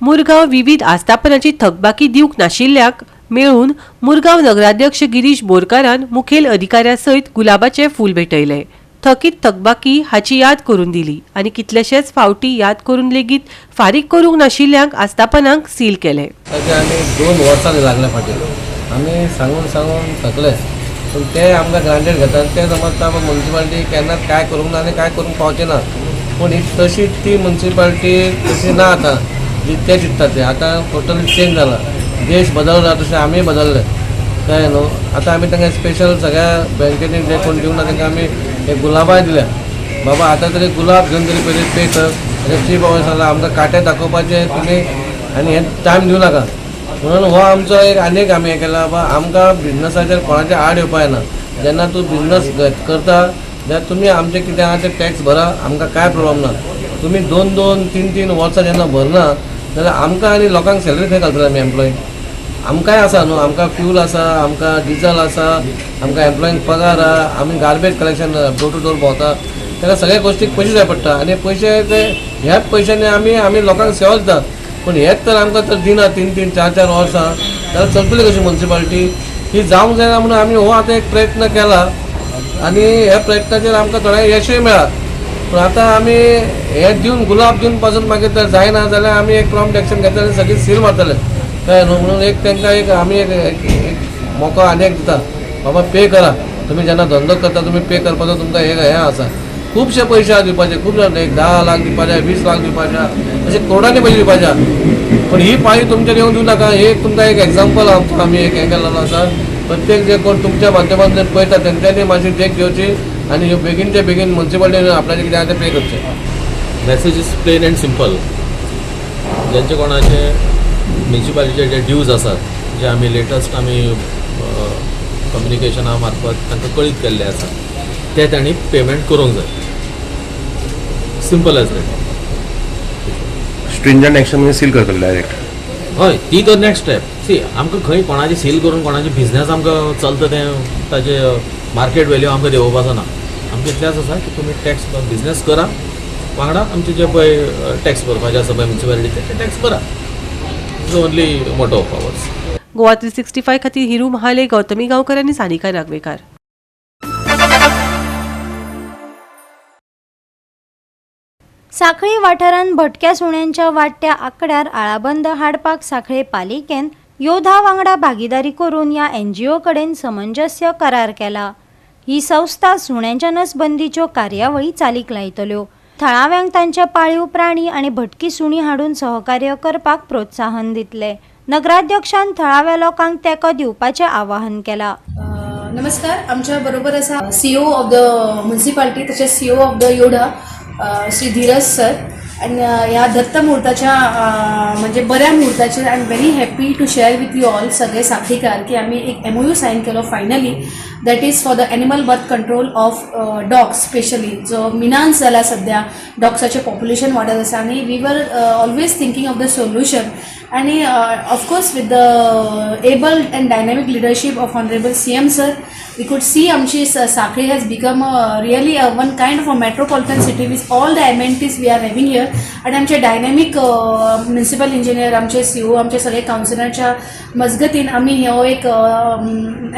मुरगांव विविध आस्थापनांची थकबाकी दिवंक नाशिल्ल्याक मेळून मुरगांव नगराध्यक्ष गिरीश बोरकारान मुखेल अधिकाऱ्यां सयत गुलाबाचे फूल भेटयले. थकीत थकबाकी हाची याद करून दिली आनी कितलेशेच फावटी याद करून लेगीत फारीक करूंक नाशिल्ल्यांक आस्थापनांक सील केले. आमी 2 वर्सां लागले फाटीं आमी सांगून थकले पूण ते आमकां ग्रांटेड घेतात. ते समजता म्युन्सिपालिटी केन्नाच काय करूंक ना आनी काय करूंक पावचे ना. पूण तशी ती म्युन्सिपालिटी तशी ना आतां ते चिंततात ते आतां टोटली चेंज जाला. देश बदलला तशें आमी बदलले कळ्ळें न्हू. आतां आमी तांकां स्पेशल सगळ्या बँकेनी जे कोण दिवंक ना तांकां आमी एक गुलाबाय दिल्या. बाबा आतां तरी गुलाब घेवन तरी पयलीं पे कर. चीफ ऑफिसर आमकां काटे दाखोवपाचे तुमी आनी हे टायम दिवं नाका म्हणून हो आमचो एक आनीक आमी हें केला. बाबा आमकां बिजनसाचेर कोणाचें आड येवपा येना. जेन्ना तूं बिजनस करता जाल्यार तुमी आमचें कितें आहा तें टॅक्स भरा, आमकां कांय प्रॉब्लम ना. तुमी 2-2, 3-3 वर्सां जेन्ना भरना जाल्यार आमकां आनी लोकांक सॅलरी खंय घालतले आमी एम्प्लॉय. आमकांय आसा न्हू, आमकां फ्यूल आसा, आमकां डिजल आसा, आमकां एम्प्लॉयींक पगार आहा, आमी garbage collection door to door भोंवता. ताका सगळ्या गोश्टीक पयशे जाय पडटा आनी पयशे ते ह्याच पयशांनी आमी लोकांक सेवा दितात. पूण हेच तर आमकां तर दिना 3-3, 4-4 वर्सां जाल्यार चलतली कशी म्युन्सिपालिटी ही जावंक जायना. म्हणून आमी हो आतां एक प्रयत्न केला आनी ह्या प्रयत्नाचेर आमकां थोडें यशूय मेळ्ळा. पूण आतां आमी हे दिवन गुलाब दिवन पासून मागीर तर जायना जाल्यार आमी एक प्रॉम्प्ट एक्शन घेतले आनी सगळी सील मारतले कळ्ळें न्हू. म्हणून एक तांकां एक आमी एक मोको आनी एक दिता. बाबा पे करा. तुमी जेन्ना धंदो करता तुमी पे करपाचो तुमकां हें आसा. खुबशे पयशे आहा दिवपाचे, खूब एक 10 लाख दिवपाचे, 20 लाख दिवपाचे, अशे करोडांनी पयशे दिवपाचे. पूण ही पाळी तुमचेर येवंक दिवं नाका. हे एक तुमकां एक एग्जाम्पल आमी एक हें केल्लो आसा. प्रत्येक जे कोण तुमच्या माध्यमांतून जर पळयता तेंच्यांनी मातशी देख घेवची आनी ह्यो बेगीनचे बेगीन म्युन्सिपालिटीन आपल्याचें कितें आहा तें पे करचें. Message is plain and simple. जेंचे कोणाचे म्युन्सिपालिटीचे जे ड्यूज आसात जे आमी लेटस्ट आमी कम्युनिकेशना मार्फत तांकां कळीत केल्ले आसा ते तांणी पेमेंट करूंक जाय. Simple as that. Stringent action म्हणजे सील करतले डायरेक्ट. हय ती तर नेक्स्ट स्टेप. सी आमकां खंय कोणाचें सील करून कोणाचें बिझनेस आमकां चलता तें ताजे मार्केट वॅल्यू आमकां देंवोवपाचो ना. आमचें इतलेंच आसा की तुमी टॅक्स बिझनेस करा वांगडा आमचे जे पळय टॅक्स भरपाचें आसा पळय म्युन्सिपालिटीचे ते टॅक्स भरा. Is only motto of hours. Goa 365 खातीर हिरू महाले, गौतमी गांवकर आनी सानिका नागवेकार. सांखळी वाठारांत भटक्या सुण्यांच्या वाडट्या आंकड्यार आळाबंद हाडपाक सांखळी पालिकेन योधा वांगडा भागीदारी करून ह्या NGO कडेन समंजस्य करार केला. ही संस्था सुण्यांच्या नसबंदीच्यो कार्यावळी चालीक लायतल्यो. थळाव्यांक तांचे पाळीव प्राणी आनी भटकी सुणी हाडून सहकार्य करपाक प्रोत्साहन दितले. नगराध्यक्षान थळाव्या लोकांक तेंको दिवपाचें आवाहन केलां. नमस्कार. आमच्या बरोबर आसा CEO ऑफ द म्युन्सिपालिटी तशेंच CEO ऑफ द योडा श्री धीरज सर. आणि ह्या दत्त मुहूर्ताच्या म्हणजे बऱ्या मुहूर्ताचेर I am very happy to share with you all सगळे सांखळीकार की आम्ही एक MOU सायन केलो finally. That is for the animal birth control of dogs. Specially जो मिनान्स जाला सध्या डॉग्साचें पॉप्युलेशन वाडत आसा आनी we were always thinking of the solution. आणि of course with the able and dynamic leadership of honourable CM sir we could see आमची Sanquelim has become really one kind of a metropolitan city with all the amenities we are having here. आणि आमचे dynamic municipal engineer, आमचे CEO, आमचे सगळे काउन्सिलरच्या मजगतीन आम्ही हो एक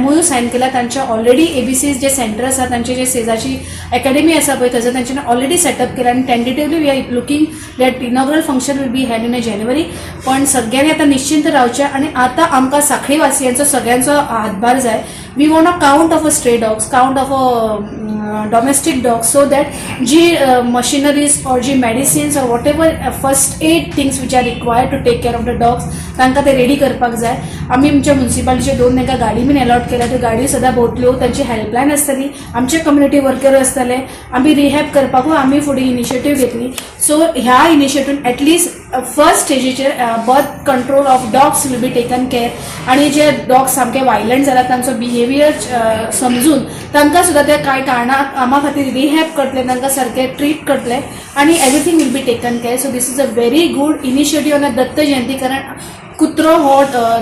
MOU Sion केला. तांच्या ऑलरेडी ABCs जे सेंटर आसा तांचे जे सेजाची अकॅडमी आसा पळय थंयसर तांच्यानी ऑलरेडी सेटअप केला. आणि tentatively we are looking that inaugural function will be had in January. पण सगळ्यांनी आता निश्चिंत रावचें आणि आता आमकां सांखळी वासियांचो सगळ्यांचो हातभार जाय. We want a count of a stray dogs, count of a domestic dogs, so that जी मशिनरीज और जी मेडिसिन्स और whatever first aid things which are required to take care of the dogs तांकां ते ready करपाक जाय. आमी आमच्या म्युन्सिपालिटीचे 2 तांकां गाडी बीन अलॉट केल्या. त्यो गाडी सदां भोंवतल्यो. तांची हेल्पलायन आसतली. आमचे कम्युनिटी वर्कर आसतले. आमी रिहॅब करपाकूय आमी फुडें इनिशिएटीव घेतली. सो ह्या इनिशिएटीव एटलिस्ट फर्स्ट स्टेजीचेर birth control of dogs will be taken care. आणि जे डॉग्स सामके वायलंट जाला तांचो बिहेवियर समजून तांकां सुद्दां ते कांय कारणाक आमा खातीर रिहॅब करतले, तांकां सारके ट्रीट करतले आणि everything will be taken care. So this is a very good initiative on a Datta Jayanti. कारण कुत्रो हो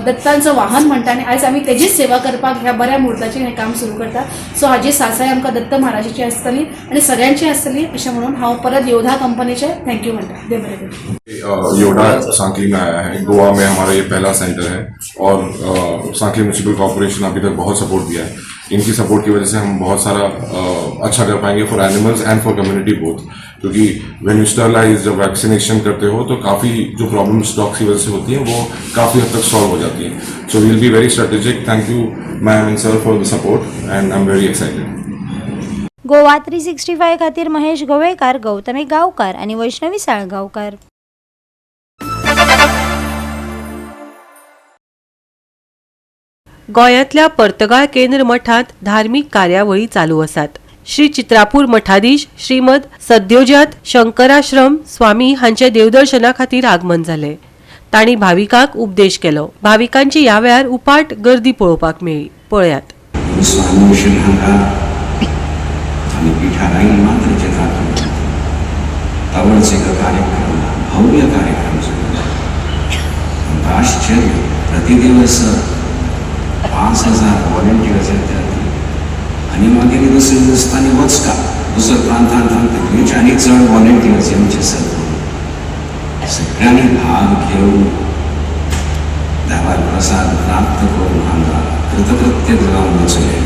दत्तांचं वाहन म्हणटा आनी आयज आमी तेजीच सेवा करपाक ह्या बऱ्या मुहूर्ताचेर हें काम सुरू करता. सो हाजी सासाय आमकां दत्त महाराजाची आसतली आनी सगळ्यांची आसतली अशें म्हणून हांव परत योधा कंपनीचे थँक्यू म्हणटा. देव बरें करूं. योडा सांकली में आया है. गोवा में हमारा ये पहला सेंटर है और सांकली म्यूनिसिपल कॉर्पोरेशन अभी तक बहुत सपोर्ट दिया है. इनकी सपोर्ट की वजह से हम बहुत सारा अच्छा कर पाएंगे for animals end for community both. क्योंकि व्हेन यू स्टरलाइज, जब वैक्सीनेशन करते हो तो काफ़ी जो प्रॉब्लम स्टॉक की वजह से होती है वो काफ़ी हद तक सॉल्व हो जाती है. So we'll be very strategic. Thank you ma'am end sir for the support and I am very excited. Goa 365 खातीर महेश गोवेकार, गौतमी गांवकार आणि वैष्णवी साळगांवकार. गोंयांतल्या पर्तगाळ केंद्र मठांत धार्मीक कार्यावळी चालू आसात. श्री चित्रापूर मठाधीश श्रीमद सद्योजात शंकराश्रम स्वामी हांचे देवदर्शना खातीर आगमन जाले. तांणी भाविकांक उपदेश केलो. भाविकांची ह्या वेळार उपाट गर्दी पळोवपाक मेळ्ळी. पळयात. स्वामीशन हांगा आमी पिठाराई मात्र चित्रातून तवळचे कार्यक्रम, भव्य कार्यक्रम सुरू आमकां आश्चर्य. प्रतिदिवस 5,000 व्हॉलंटियर्स येतात आणि मागीर दुसरे दिसतानी वचका दुसऱ्या प्रांतांत तेच आनी चड व्हॉलंटियर्स येवचे सर. सगळ्यांनी भाग घेवन देवार प्रसाद प्राप्त करून हांगा कृतकृत्य जावन वचले.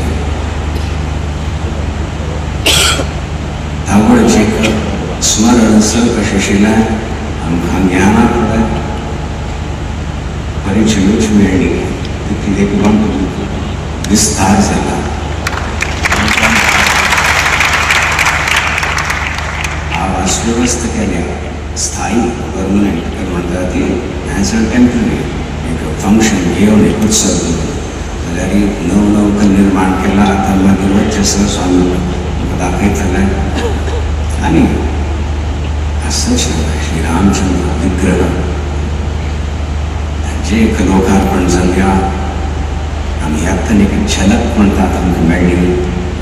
धांवडचें स्मरण सक अशें आशिल्लें आमकां ज्ञानाक परिचयूच मेळ्ळी. तितली एकदम विस्तार जाला. हांव अस्वस्थ केल्या स्थायी परमनंट म्हणटा ती एज अ टेम्पररी एक फंक्शन घेवन एक उत्सव जाल्यार नव निर्माण केला. आतां मागीर वच्चे सर स्वामी म्हाका दाखयतले आनी असंच श्री रामचंद्र विग्रह जे एक लोकार्पण जाल्या आमी ह्यातून एक झलक म्हणटात आमकां मेळ्ळी.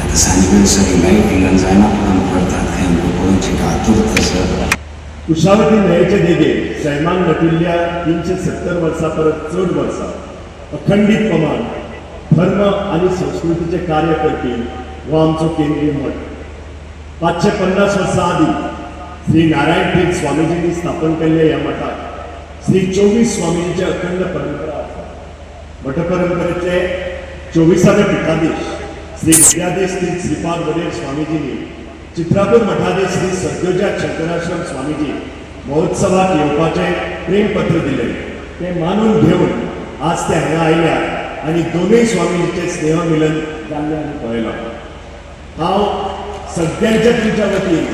आतां सांजवेळ सगळी लायटिंगान जायना पूण आमी करतात खंय आमकां पळोवची आतुरता सर. कुशावती न्हंयचे देगेर सैमान नटिल्ल्या 370 वर्सां परस चड वर्सां अखंडीतपणान धर्म आनी संस्कृतीचे कार्य करपी हो आमचो केंद्रीय मठ. 550 वर्सां आदीं श्री नारायण तीर्थ स्वामीजींनी स्थापन केल्ल्या ह्या मठाक श्री 24 स्वामीजीचे अखंड परंपरा आसा. मठ परंपरेचे 24वें पिठाधीश श्री विद्याधीश तीर्थ श्रीपाद वडेर स्वामीजींनी चित्रापूर मठाधीश श्री सद्योजात शंकराश्रम स्वामीजी महोत्सवाक येवपाचें प्रेमपत्र दिलें. तें मानून घेवन आज ते हांगा आयल्या आनी दोनूय स्वामीजीचें स्नेह मिलन जाल्लें आमी पळयलां. हांव सगळ्यांच्या तुमच्या वतीन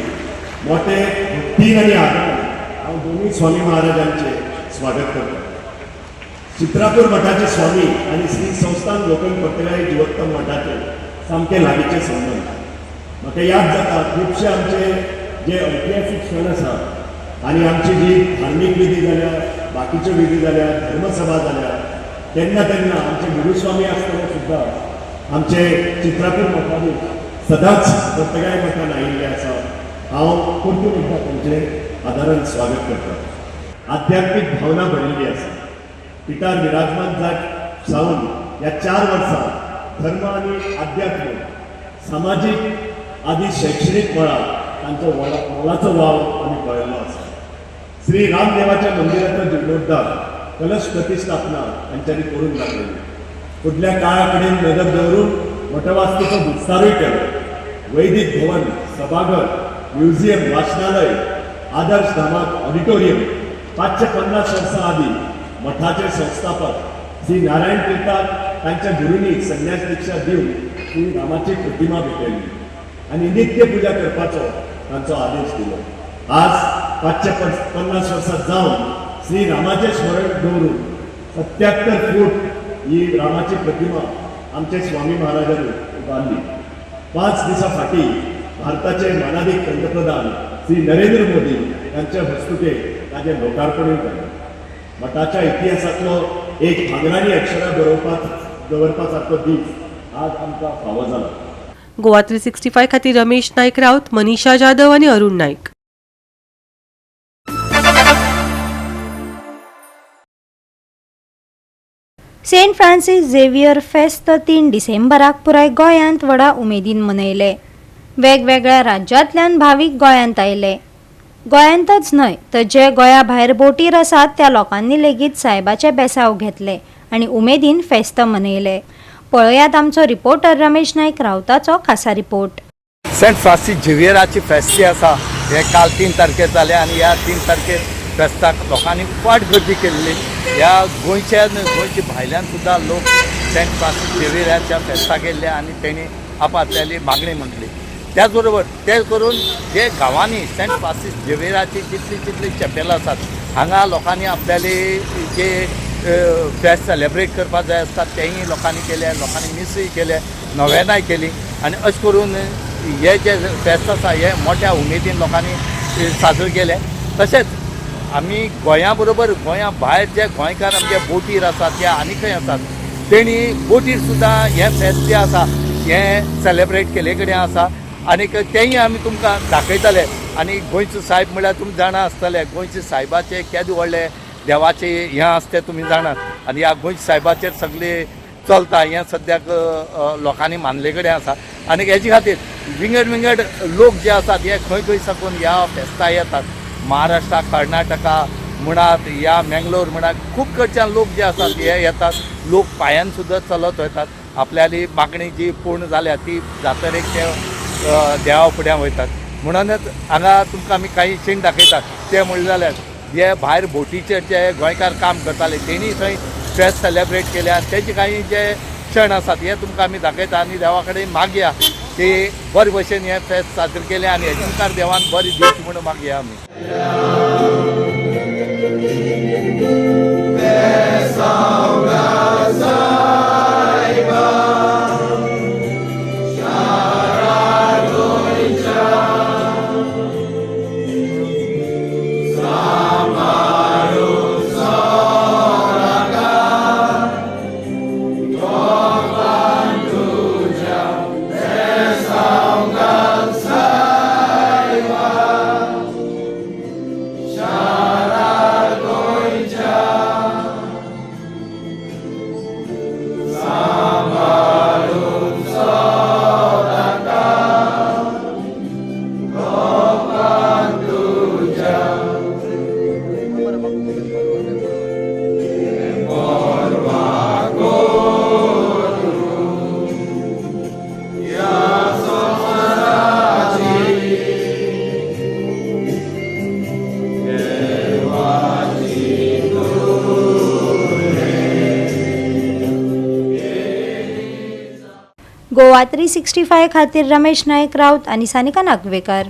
मोठे भक्तीन आनी आदरान हांव दोनूय स्वामी महाराजांचें स्वागत करता. चित्रापूर मठाचे स्वामी आनी श्री संस्थान गोकुळ पर्तगाळी जिवोत्तम मठाचे सामके लागींचे संबंध. म्हाका याद जाता खुबशे आमचे जे ऐतिहासीक क्षण आसा आनी आमची जी धार्मीक विधी जाल्या, बाकीच्यो विधी जाल्या, धर्मसभा जाल्या, तेन्ना आमचे गुरुस्वामी आसतना सुद्दां आमचे चित्रापूर मठाधीश सदांच पर्तगाळी मठान आयिल्ले आसा. हांव परतून एकदां तांचें आदारान स्वागत करता. आध्यात्मीक भावना भरिल्ली आसा. पिठार विराजमान जात सावन ह्या 4 वर्सां धर्म आनी अध्यात्म, सामाजीक आदी शैक्षणीक मळार तांचो मोलाचो वाव आमी पळयल्लो आसा. श्री रामदेवाच्या मंदिराचो जीर्णोद्धार, कलश प्रतिश्ठापना तांच्यांनी करून दाखयली. फुडल्या काळा कडेन नदर दवरून मठवास्तूचो विस्तारूय केलो. वैदीक भवन, सभाघर, म्युझियम, वाचनालय, आदर्श धामाक ऑडिटोरियम. 550 वर्सां आदीं मठाचे संस्थापक श्री नारायण तीर्थाक तांच्या गुरूंनी संन्यास दीक्षा दिवन श्री रामाची प्रतिमा भेटयली आनी नित्य पुजा करपाचो तांचो आदेश दिलो. आज 550 वर्सां जावन श्री रामाचें स्मरण दवरून 77 फूट ही रामाची प्रतिमा आमचे स्वामी महाराजांनी उबारली. 5 दिसां फाटीं भारताचे मानाधीक पंतप्रधान श्री नरेंद्र मोदी यांच्या हस्तुकेक ताचें लोकार्पणूय जालें. मठाच्या इतिहासांतलो एक भांगरानी अक्षरां दवरपा सारको दीस आज आमकां फावो जाला. गोवा 365 खातीर रमेश नायक रावत, मनीषा जाधव आनी अरुण नायक. सेंट फ्रांसीस झेवियर फेस्त 3 डिसेंबराक पुराय गोंयांत व्हडा उमेदीन मनयले. वेगवेगळ्या राज्यांतल्यान भावीक गोंयांत आयले. गोंयांतच न्हय तर जे गोंया भायर बोटीर आसात त्या लोकांनी लेगीत सायबाचे बेसांव घेतले आनी उमेदीन फेस्त मनयले. पळयात आमचो रिपोर्टर रमेश नायक रावताचो खासा रिपोर्ट. सेंट फ्रांसीस झेवियराची फेस्त जी आसा हे काल 3 तारखेर जाले आनी ह्या 3 तारखेर फेस्ताक लोकांनी फाट गर्दी केल्ली. ह्या गोंयचे भायल्यान सुद्दां लोक सेंट फ्रांसीस झेवियराच्या फेस्ताक गेल्ले आनी तेणी आपआपल्याली मागणी म्हटली. त्याच बरोबर ते करून जे गांवांनी सेंट फ्रांसीस झेवियराची जितली चॅपेल आसात हांगा लोकांनी आपल्याली जे फेस्त सेलेब्रेट करपाक जाय आसतात तेंय लोकांनी केले, लोकांनी मिसूय केले, नोवेनाय केली आनी अशें करून हे जे फेस्त आसा हे मोठ्या उमेदीन लोकांनी साजरे केले. तशेंच आमी गोंया बरोबर गोंया भायर जे गोंयकार आमचे बोटीर आसात या आनी खंय आसात तेणी बोटीर सुद्दां हे फेस्त जे आसा हे सेलेब्रेट केले कडेन आसा आनीक तेंय आमी तुमकां दाखयतले. आनी गोंयचो सायब म्हळ्यार तुमी जाणा आसतले गोंयचे सायबाचे केदे व्हडले देवाचे हें आसा तें तुमी जाणात आनी ह्या गोंयच्या सायबाचेर सगळे चलता हें सद्याक लोकांनी मानले कडेन आसा. आनी हेजे खातीर विंगड लोक जे आसात हे खंय साकून ह्या फेस्ताक येतात. महाराष्ट्रा, कर्नाटका म्हणात या मेंगलोर म्हणात खूब कडच्यान लोक जे आसात हे येतात. लोक पांयान सुद्दां चलत वतात. आपल्याली मागणी जी पूर्ण जाल्या ती जातरेक ते देवा फुड्यान वयतात. म्हणूनच हांगा तुमकां आमी काही सीन दाखयतात ते म्हणलें जाल्यार जे भायर बोटीचेर जे गोंयकार काम करताले तेणी थंय फेस्त सेलेब्रेट केले आनी तेजे काही जे क्षण आसात हे तुमकां आमी दाखयता आनी देवा कडेन मागया की बरे भशेन हे फेस्त साजरे केले आनी हेजे मुखार देवान बरी दिवची म्हणून मागया आमी. गोवा 365 खातीर रमेश नायक राऊत आनी सानिका नागवेकर.